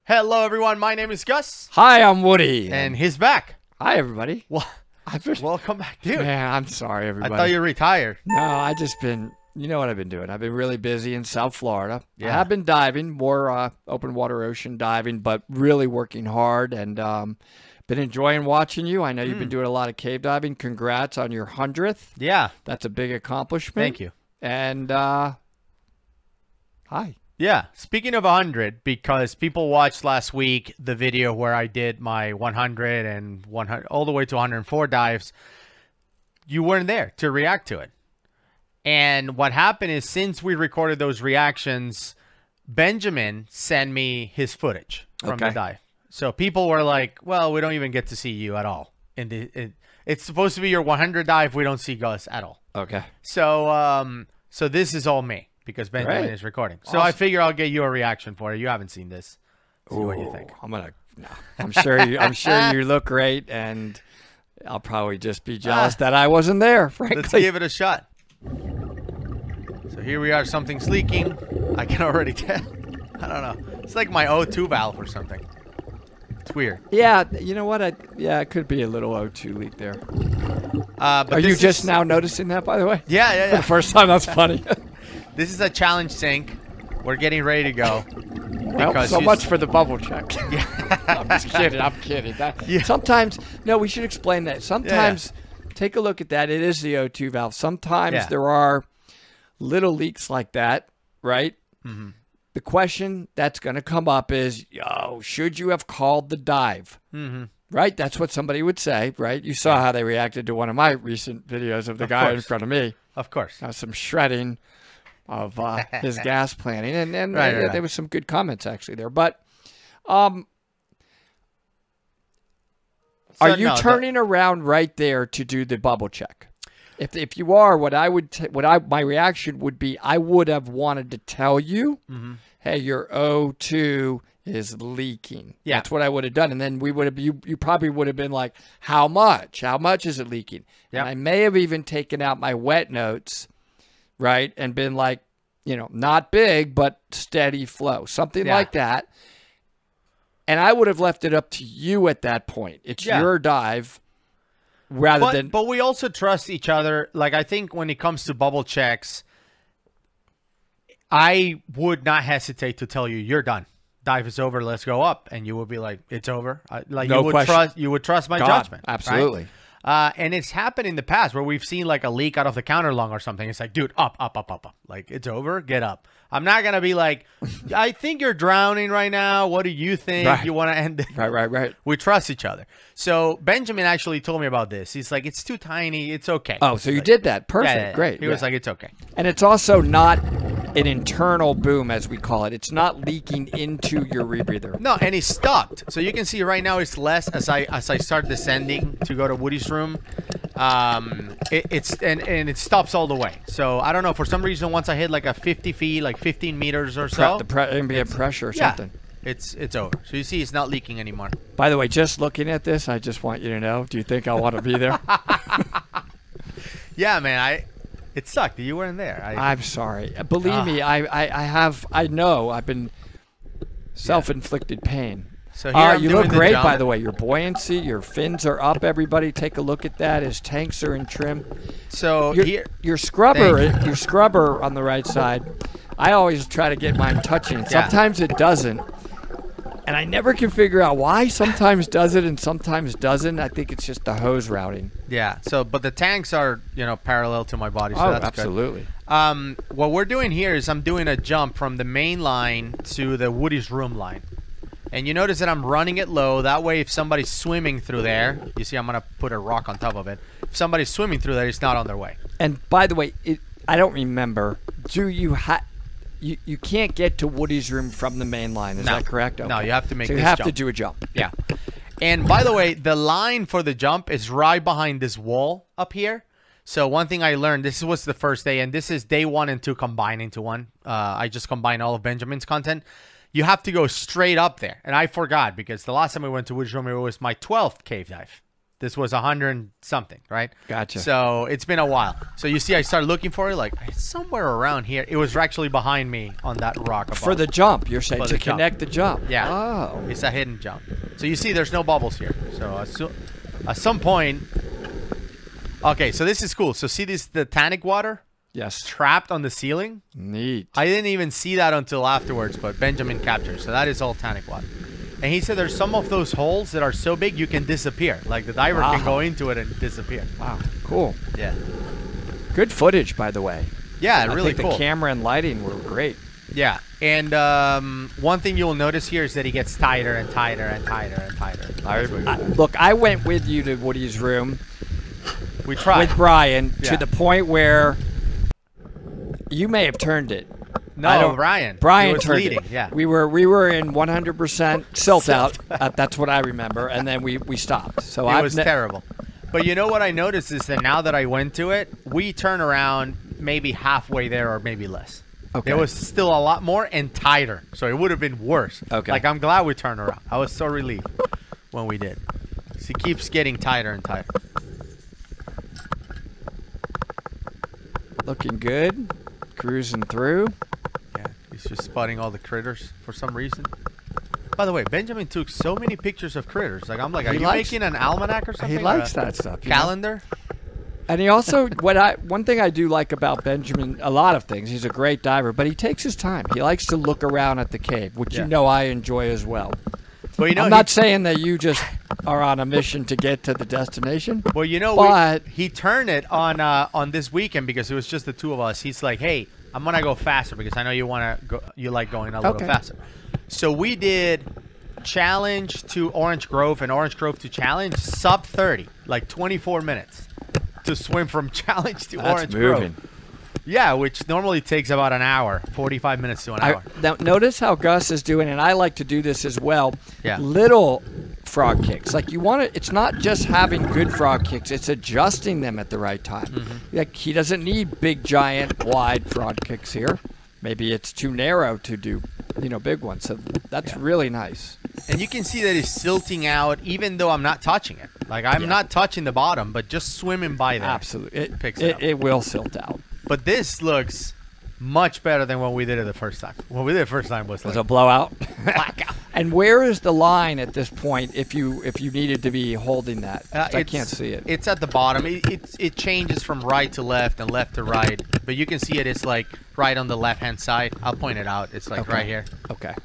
Hello, everyone. My name is Gus. Hi, I'm Woody. And he's back. Hi, everybody. Well, welcome back, dude. Man, I'm sorry, everybody. I thought you were retired. No, I just been, you know what I've been doing. I've been really busy in South Florida. Yeah. I have been diving, more open water ocean diving, but really working hard and been enjoying watching you. I know you've been doing a lot of cave diving. Congrats on your 100th. Yeah. That's a big accomplishment. Thank you. And hi. Yeah. Speaking of 100, because people watched last week the video where I did my 100 and 100 all the way to 104 dives, you weren't there to react to it. And what happened is, since we recorded those reactions, Benjamin sent me his footage from the dive. So people were like, well, we don't even get to see you at all. It's supposed to be your 100 dive. We don't see Gus at all. Okay. So so this is all me, because Benjamin is recording. So I figure I'll get you a reaction for it. You haven't seen this. See what you think. I'm sure you look great, and I'll probably just be jealous that I wasn't there, frankly. Let's give it a shot. So here we are. Something's leaking. I can already tell. I don't know. It's like my O2 valve or something. It's weird. Yeah, you know what? It could be a little O2 leak there. But are you just now noticing that, by the way? Yeah. For the first time, that's funny. This is a challenge sink. We're getting ready to go. Well, so much for the bubble check. Yeah. I'm just kidding. I'm kidding. Sometimes, no, we should explain that. Sometimes, take a look at that. It is the O2 valve. Sometimes there are little leaks like that, right? Mm-hmm. The question that's going to come up is, should you have called the dive? Mm-hmm. Right? That's what somebody would say, right? You saw how they reacted to one of my recent videos of the guy in front of me. Of course. Some shredding of his gas planning. And there was some good comments actually there. But are you turning around right there to do the bubble check? If you are, my reaction would be, I would have wanted to tell you, hey, your O2 is leaking. Yeah. That's what I would have done. And then you probably would have been like, how much? How much is it leaking? Yep. And I may have even taken out my wet notes, right? And been like, not big, but steady flow. Something like that. And I would have left it up to you at that point. It's your dive. But we also trust each other. Like, I think when it comes to bubble checks, I would not hesitate to tell you, you're done. Dive is over. Let's go up. And you would be like, it's over. You would trust my judgment. Absolutely. Right? And it's happened in the past where we've seen like a leak out of the counter lung or something. It's like, dude, up. Like, it's over. Get up. I'm not going to be like, I think you're drowning right now. What do you think? Right. You want to end it? Right. We trust each other. So Benjamin actually told me about this. He's like, it's too tiny. It's okay. Oh, so you did that. Perfect. Yeah. Great. He was like, it's okay. And it's also not an internal boom, as we call it. It's not leaking into your rebreather. No, and it's stopped. So you can see right now it's less as I start descending to go to Woody's room. It stops all the way. So I don't know, for some reason, once I hit like a 50 feet, like 15 meters or so, the ambient pressure or something. It's over. So you see, it's not leaking anymore. By the way, just looking at this, I just want you to know, do you think I want to be there? Yeah, man. It sucked that you weren't there. I'm sorry. Believe me, I know I've been self-inflicted pain. So here you look great, by the way. Your buoyancy, your fins are up. Everybody, take a look at that. His tanks are in trim. So your scrubber on the right side. I always try to get mine touching. Sometimes it doesn't, and I never can figure out why. Sometimes does it and sometimes doesn't. I think it's just the hose routing. Yeah. So, but the tanks are parallel to my body. So that's absolutely. Good. What we're doing here is I'm doing a jump from the main line to the Woody's room line. And you notice that I'm running it low. That way, if somebody's swimming through there, you see I'm going to put a rock on top of it. If somebody's swimming through there, it's not on their way. And by the way, I don't remember. Do you you can't get to Woody's room from the main line. Is that correct? Okay. No, you have to make this jump. So you have to do a jump. Yeah. And by the way, the line for the jump is right behind this wall up here. So one thing I learned, this was the first day, and this is day 1 and 2 combined into one. I just combined all of Benjamin's content. You have to go straight up there. And I forgot, because the last time we went to Woody's room, it was my 12th cave dive. This was 100 and something, right? Gotcha. So it's been a while. So you see, I started looking for it, like it's somewhere around here. It was actually behind me on that rock above. For the jump, you're saying, For to the jump. connect the jump. Yeah. Oh. It's a hidden jump. So you see, there's no bubbles here. So at some point, okay. So this is cool. So see this, the tannic water Yes. trapped on the ceiling. Neat. I didn't even see that until afterwards, but Benjamin captured. So that is all tannic water. And he said there's some of those holes that are so big you can disappear. Like the diver can go into it and disappear. Wow. Cool. Yeah. Good footage, by the way. Yeah, I really think cool. the camera and lighting were great. Yeah. And one thing you'll notice here is that he gets tighter and tighter and tighter and tighter. Look, I went with you to Woody's room. We tried. With Brian Yeah. to the point where you may have turned it. No, Brian. Brian He was turned leading. it. Yeah. We were in 100% silt out. That's what I remember, and then we stopped. So it was terrible. But you know what I noticed is that now that I went to it, we turn around maybe halfway there or maybe less. Okay. It was still a lot more and tighter, so it would have been worse. Okay. Like, I'm glad we turned around. I was so relieved when we did. So it keeps getting tighter and tighter. Looking good. Cruising through. Yeah, he's just spotting all the critters for some reason. By the way, Benjamin took so many pictures of critters. Like, I'm like, are you making an almanac or something? He likes that stuff. Calendar? And he also, one thing I do like about Benjamin, a lot of things, he's a great diver, but he takes his time. He likes to look around at the cave, which you know I enjoy as well. Well, you know, I'm not saying that you just are on a mission to get to the destination. Well, you know, but he turned it on this weekend because it was just the two of us. He's like, "Hey, I'm gonna go faster because I know you want to go. You like going a little faster." So we did challenge to Orange Grove and Orange Grove to challenge sub 30, like 24 minutes to swim from challenge to Orange Grove. Yeah, which normally takes about an hour, 45 minutes to an hour. Now, notice how Gus is doing, and I like to do this as well. Yeah. Little frog kicks. Like you want to, it's not just having good frog kicks, it's adjusting them at the right time. Like he doesn't need big, giant, wide frog kicks here. Maybe it's too narrow to do, big ones. So that's really nice. And you can see that it's silting out even though I'm not touching it. Like I'm not touching the bottom, but just swimming by there. Absolutely. It picks it up. It will silt out. But this looks much better than when we did it the first time. What we did the first time was like a blowout. blackout. And where is the line at this point if you needed to be holding that? I can't see it. It's at the bottom. It changes from right to left and left to right. But you can see it's like right on the left-hand side. I'll point it out. It's like right here. Okay.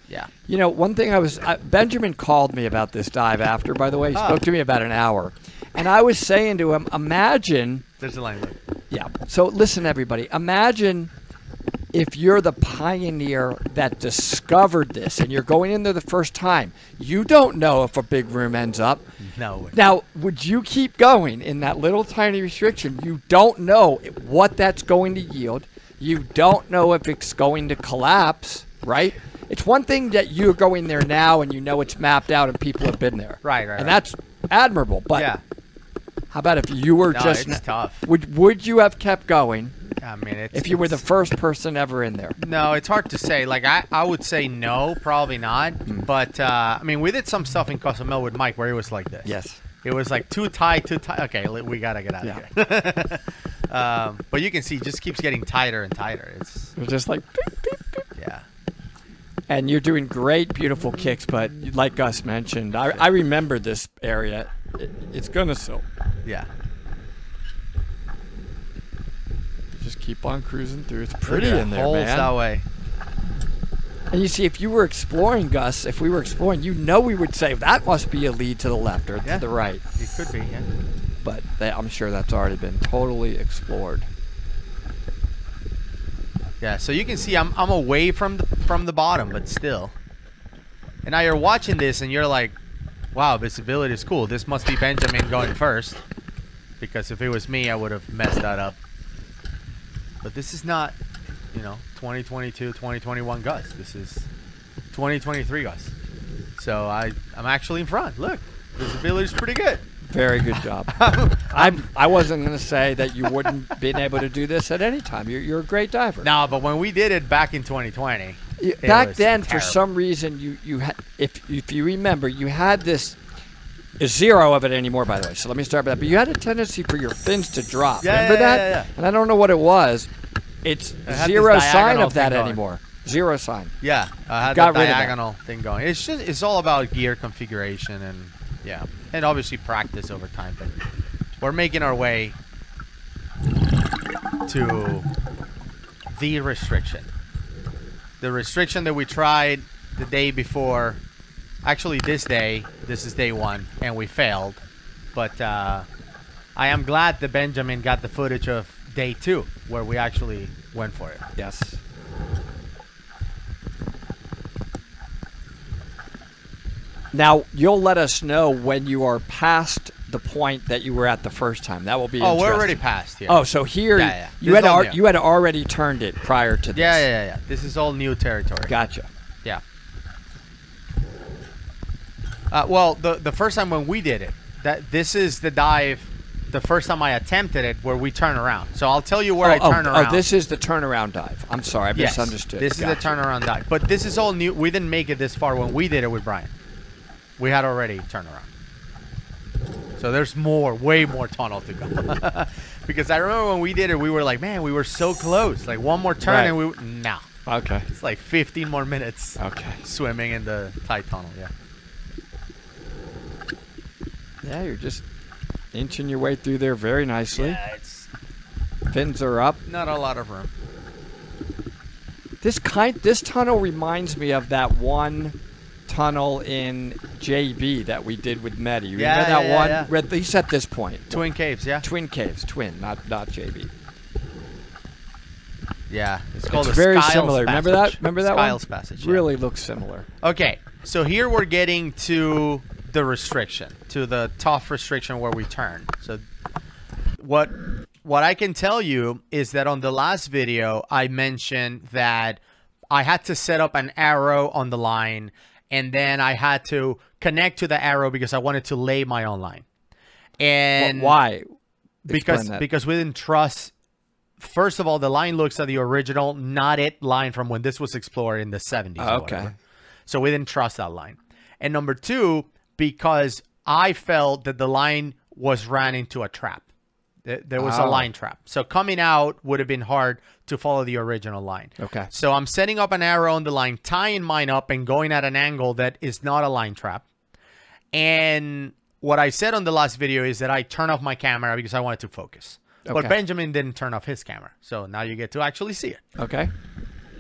Yeah. One thing Benjamin called me about this dive after, by the way. He spoke to me about an hour. And I was saying to him, imagine. There's a line. Yeah. So listen, everybody. Imagine if you're the pioneer that discovered this and you're going in there the first time. You don't know if a big room ends up. No. Now, would you keep going in that little tiny restriction? You don't know what that's going to yield. You don't know if it's going to collapse, right? It's one thing that you're going there now and you know it's mapped out and people have been there. Right. And that's admirable. But how about if you were just... it's tough. Would you have kept going? I mean, if you were the first person ever in there? No, it's hard to say. Like, I would say no, probably not. But, I mean, we did some stuff in Cozumel with Mike where it was like this. Yes. It was like too tight. Okay, we got to get out of here. But you can see it just keeps getting tighter and tighter. It's just like... Beep, beep, beep. Yeah. And you're doing great, beautiful kicks, but like Gus mentioned, I remember this area. It's going to silt. Yeah. Just keep on cruising through. It's pretty in there, holes man. That way. And you see, if you were exploring, Gus, if we were exploring, we would say that must be a lead to the left or to the right. It could be, yeah. But I'm sure that's already been totally explored. Yeah, so you can see I'm away from the bottom, but still. And now you're watching this and you're like, wow, visibility is cool. This must be Benjamin going first. Because if it was me, I would have messed that up. But this is not, 2022, 2021 Gus. This is 2023 Gus. So I'm actually in front. Look, visibility is pretty good. Very good job. I wasn't going to say that you wouldn't been able to do this at any time. You're a great diver. No, but when we did it back in 2020, back then, terrible. for some reason, you had, if you remember, you had this zero of it anymore, by the way. So let me start with that. But you had a tendency for your fins to drop. Yeah, Remember that? Yeah. And I don't know what it was. It's zero sign of that anymore. Zero sign. Yeah, I had the diagonal thing going. It's all about gear configuration and obviously practice over time. But we're making our way to the restriction. The restriction that we tried the day before. Actually, this is day 1, and we failed. But I am glad that Benjamin got the footage of day 2, where we actually went for it. Yes. Now, you'll let us know when you are past the point that you were at the first time. That will be interesting. We're already past here. Oh, so here you had already turned it prior to this. Yeah. This is all new territory. Gotcha. Yeah. Well, the first time when we did it, this is the dive, the first time I attempted it, where we turn around. So I'll tell you where I turn around. Oh, this is the turnaround dive. I'm sorry, I misunderstood. This is the turnaround dive. But this is all new. We didn't make it this far when we did it with Brian. We had already turned around. So there's way more tunnel to go. Because I remember when we did it, we were like, man, we were so close. Like one more turn and no. Okay. It's like 15 more minutes. Okay. Swimming in the tight tunnel, Yeah, you're just inching your way through there very nicely. Yeah, it's fins are up. Not a lot of room. This tunnel reminds me of that one tunnel in JB that we did with Medi. Remember that one? Yeah. At least at this point. Twin Caves, yeah. Twin Caves, not JB. Yeah, it's called it's very similar. Remember that? Remember that Skiles one? Passage. Really looks similar. Okay, so here we're getting to the restriction, to the tough restriction where we turn. So what I can tell you is that on the last video I mentioned that I had to set up an arrow on the line, and then I had to connect to the arrow because I wanted to lay my own line. And why? Because we didn't trust. First of all, the line looks at the original not it line from when this was explored in the 70s. Okay. So we didn't trust that line. And number 2, because I felt that the line was ran into a trap. There was a line trap. So coming out would have been hard to follow the original line. Okay. So I'm setting up an arrow on the line, tying mine up and going at an angle that is not a line trap. And what I said on the last video is that I turn off my camera because I wanted to focus. Okay. But Benjamin didn't turn off his camera. So now you get to actually see it. Okay.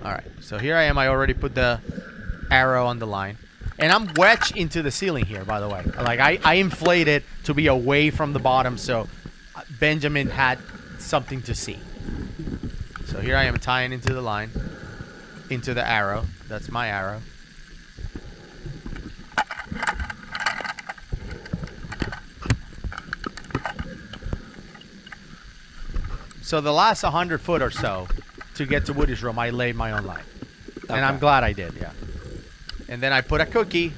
All right. So here I am. I already put the arrow on the line. And I'm wedged into the ceiling here, by the way. Like I inflate it to be away from the bottom so Benjamin had something to see. So here I am tying into the line, into the arrow. That's my arrow. So the last 100 foot or so to get to Woody's room, I laid my own line. Okay. And I'm glad I did, yeah. And then I put a cookie,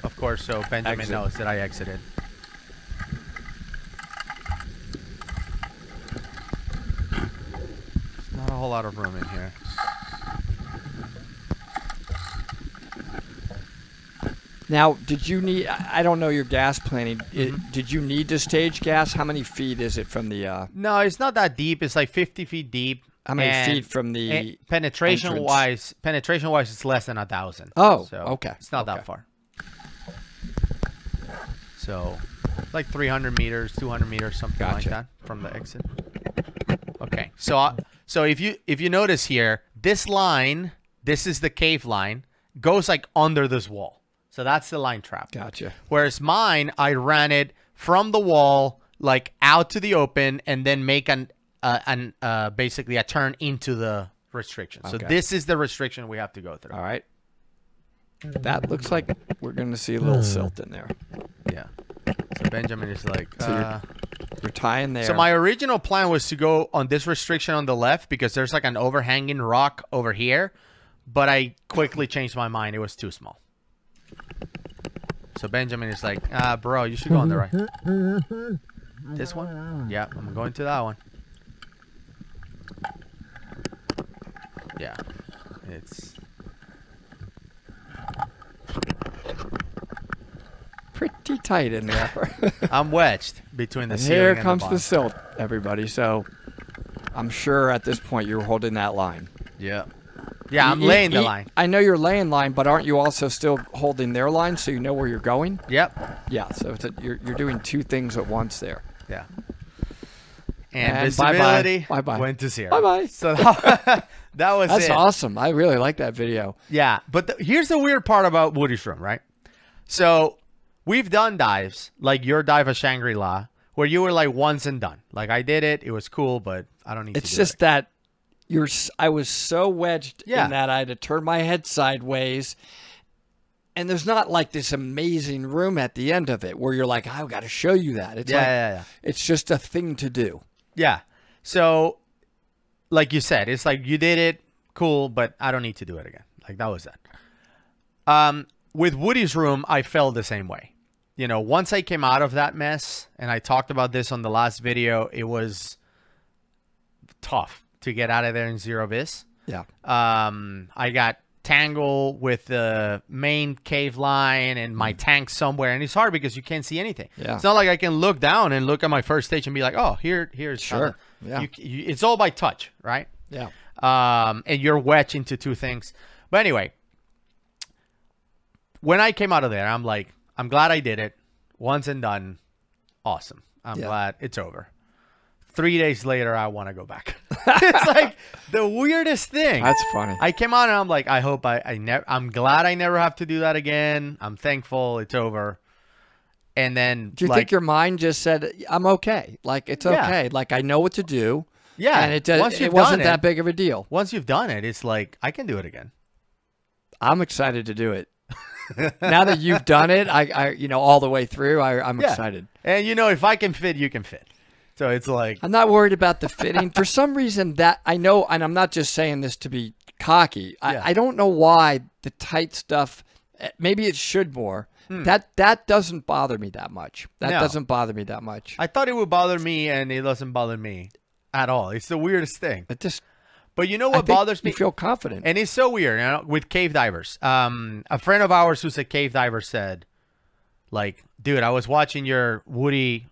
of course, so Benjamin knows that I exited. There's not a whole lot of room in here. Now, did you need, I don't know your gas planning, did you need to stage gas? How many feet is it from the... No, it's not that deep. It's like 50 feet deep. How many feet from the penetration-wise, it's less than 1,000. Oh, so okay. It's not that far. So, like 300 meters, 200 meters, something like that from the exit. Okay, so if you notice here, this line, this is the cave line, goes like under this wall. So that's the line trap. Gotcha. Whereas mine, I ran it from the wall, like out to the open, and then make basically a turn into the restriction. So this is the restriction we have to go through. All right. That looks like we're going to see a little silt in there. Yeah. So Benjamin is like... So you're tying there. So my original plan was to go on this restriction on the left because there's like an overhanging rock over here. But I quickly changed my mind. It was too small. So Benjamin is like, bro, you should go on the right. This one? Yeah, I'm going to that one. Yeah, it's... pretty tight in there. I'm wedged between the and ceiling here and comes the the silt, everybody. So I'm sure at this point you're holding that line. Yeah. Yeah, I'm laying the line. I know you're laying line, but aren't you also still holding their line so you know where you're going? Yep. Yeah, so you're doing two things at once there. Yeah. And visibility went to 0. Bye-bye. So that was That's it. awesome. I really like that video. Yeah, but here's the weird part about Woody's room, right? So we've done dives, like your dive at Shangri-La, where you were like once and done. Like I did it. It was cool, but I don't need to do it. It's just that I was so wedged in that I had to turn my head sideways. And there's not like this amazing room at the end of it where you're like, I've got to show you that. It's It's just a thing to do. Yeah. So like you said, it's like you did it, cool, but I don't need to do it again. Like that was that. With Woody's room, I felt the same way. You know, once I came out of that mess, and I talked about this on the last video, it was tough to get out of there in 0-vis. Yeah. I got tangled with the main cave line and my tank somewhere, and it's hard because you can't see anything. Yeah. It's not like I can look down and look at my first stage and be like, oh, here's sure. Yeah. It's all by touch, right? Yeah. And you're wedged into two things. But anyway, when I came out of there, I'm like, I'm glad I did it. Once and done. Awesome. I'm glad it's over. 3 days later, I want to go back. It's like the weirdest thing. That's funny. I came out and I'm like, I hope I'm glad I never have to do that again. I'm thankful it's over. And then, do you think your mind just said, I'm okay? Like, it's okay. Like, I know what to do. Yeah. And it wasn't that big of a deal. Once you've done it, it's like, I can do it again. I'm excited to do it. Now that you've done it, I all the way through, I'm excited. And if I can fit, you can fit. So it's like, I'm not worried about the fitting. For some reason that I know, and I'm not just saying this to be cocky. I don't know why the tight stuff, maybe it should more. That doesn't bother me that much. That doesn't bother me that much. I thought it would bother me, and it doesn't bother me at all. It's the weirdest thing. But you know what bothers me? You feel confident. And it's so weird, with cave divers. A friend of ours who's a cave diver said, like, dude, I was watching your Woody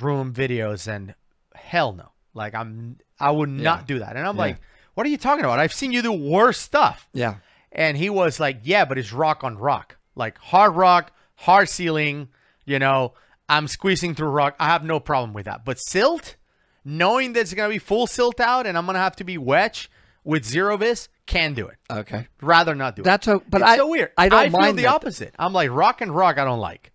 room videos and hell no. Like, I would not do that. And I'm like, what are you talking about? I've seen you do worse stuff. Yeah. And he was like, yeah, but it's rock on rock. Like hard rock, hard ceiling, I'm squeezing through rock. I have no problem with that. But silt, knowing that it's going to be full silt out and I'm going to have to be wedged with 0-vis, can do it. Okay. Rather not do it. But it's so weird. I don't mind feel the opposite. I'm like, rock and rock I don't like.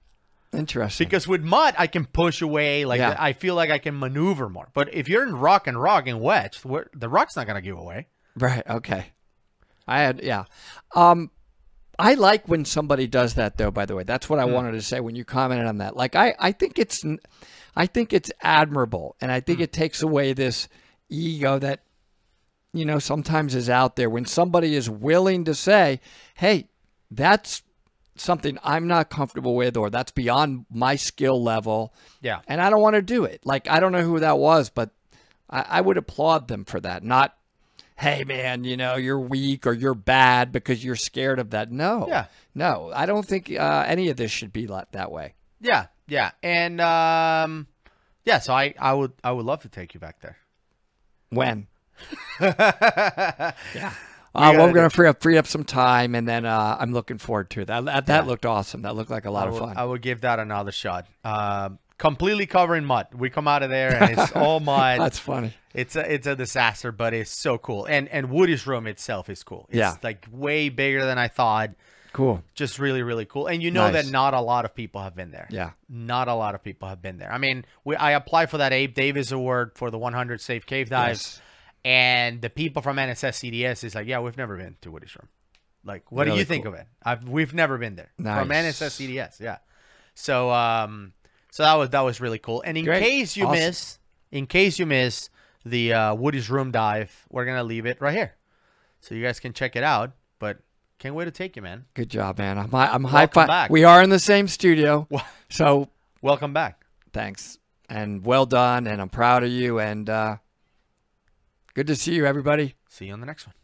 Interesting. Because with mud, I can push away. Like I feel like I can maneuver more. But if you're in rock and wedged, the rock's not going to give away. Right. Okay. I like when somebody does that, though. By the way, that's what I wanted to say when you commented on that. Like, I think it's admirable, and I think it takes away this ego that sometimes is out there when somebody is willing to say, "Hey, that's something I'm not comfortable with, or that's beyond my skill level." Yeah, and I don't want to do it. Like, I don't know who that was, but I would applaud them for that. Not, hey, man, you're weak or you're bad because you're scared of that. No. Yeah. No, I don't think any of this should be that way. Yeah. Yeah. And, so I would love to take you back there. When? Yeah. We're going to free up some time, and then I'm looking forward to it. That looked awesome. That looked like a lot of fun. I would give that another shot. Completely covered in mud. We come out of there and it's all mud. That's funny. It's a disaster, but it's so cool. And Woody's room itself is cool. It's like way bigger than I thought. Cool. Just really, really cool. And that not a lot of people have been there. Yeah. Not a lot of people have been there. I mean, I applied for that Abe Davis Award for the 100 Safe Cave Dives. Yes. And the people from NSS CDS is like, yeah, we've never been to Woody's room. Like, what do you think of it? We've never been there. Nice. From NSS CDS, yeah. So that was really cool. And in case you miss the Woody's room dive, we're gonna leave it right here, so you guys can check it out. But can't wait to take you, man. Good job, man. I'm high-five. We are in the same studio, so welcome back. Thanks, and well done. And I'm proud of you. And good to see you, everybody. See you on the next one.